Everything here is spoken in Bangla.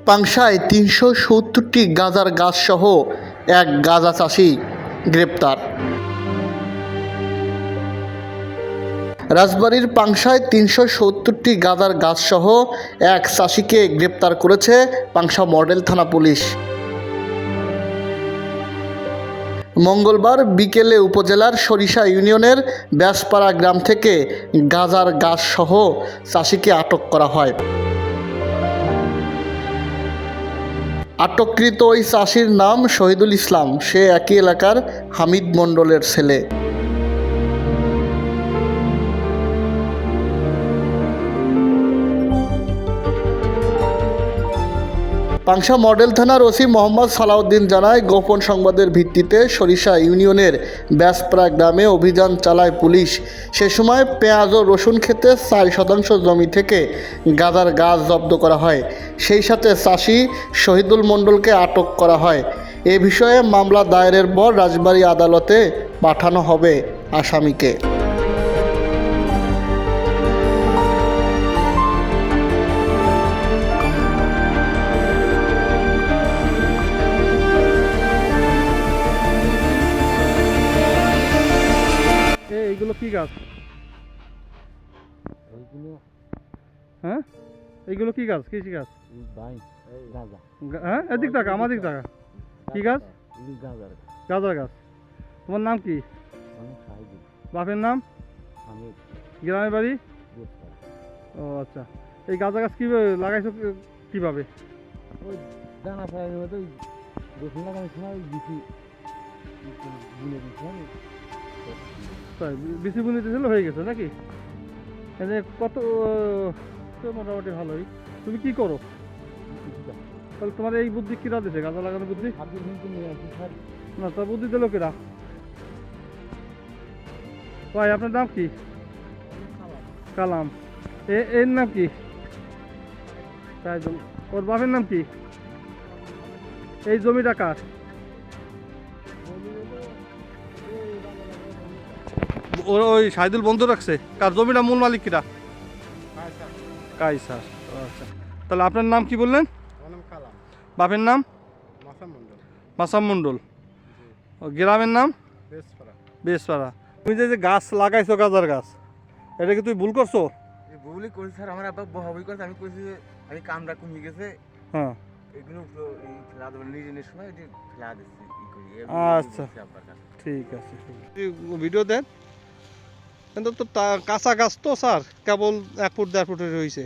পাংশায় ৩৭০টি গাঁজার গাছসহ এক গাঁজা চাষি গ্রেপ্তার। রাজবাড়ীর পাংশায় ৩৭০টি গাঁজার গাছসহ এক চাষিকে গ্রেপ্তার করেছে পাংশা মডেল থানা পুলিশ। মঙ্গলবার বিকেলে উপজেলার সরিষা ইউনিয়নের ব্যাসপাড়া গ্রাম থেকে গাঁজার গাছসহ চাষিকে আটক করা হয়। আটককৃত ওই চাষির নাম শহীদুল ইসলাম। সে একই এলাকার হামিদ মণ্ডলের ছেলে। পাংশা মডেল থানার ওসি মোহাম্মদ সালাউদ্দিন জানায়, গোপন সংবাদের ভিত্তিতে সরিষা ইউনিয়নের ব্যাসপাড়া গ্রামে অভিযান চালায় পুলিশ। সে সময় পেঁয়াজ ও রসুন ক্ষেতে 4% জমি থেকে গাঁজার গাছ জব্দ করা হয়। সেই সাথে চাষি শহীদুল মণ্ডলকে আটক করা হয়। এ বিষয়ে মামলা দায়েরের পর রাজবাড়ী আদালতে পাঠানো হবে আসামিকে। এইগুলো কি গাছ? হ্যাঁ, এইগুলো কি গাছ? কৃষি গাছ? হ্যাঁ, এদিক টাকা আমার দিক টাকা। কি গাছ? গাঁজার গাছ। তোমার নাম কি? বাপের নাম? গ্রামের বাড়ি? ও আচ্ছা। এই গাঁজা গাছ কিভাবে লাগাইছো? কিভাবে? বিসি বুনে দিয়েছিল, হয়ে গেছে নাকি? কত? মোটামুটি ভালোই। তুমি কি করো? তাহলে তোমার এই বুদ্ধি কিরা দিছে? গাঁজা লাগানোর বুদ্ধি? না, তার বুদ্ধি দিল কিরা? ভাই, আপনার নাম কি? কালাম। এর নাম কি? তাইজুল। ওর বাপের নাম কি? এই জমিটা কার? ওই শাহিদুল বন্ধু রাখছে। কার জমিটা মূল মালিক কিরা? কাইসার। আচ্ছা, তাহলে আপনার নাম কি বললেন? বাপের নাম? মাসাম মণ্ডল। গ্রামের নাম? বেসপাড়া। তুমি যে গাছ লাগাইছো, গাঁজার গাছ, এটা কি তুমি ভুল করছো? ভুলই করেছি স্যার। আমার আব্বা বহাবই করছে। আমি কইছি যে আমি কামরা কমিয়ে গেছে। হ্যাঁ, এগুলো ফেলা দেবো নিজের সময় এটি ফেলা দিচ্ছি। আচ্ছা, ঠিক আছে। ভিডিও দেন। কিন্তু তো কাঁচা গাছ তো স্যার, কেবল 1 ফুট 1.5 ফুটের হয়েছে।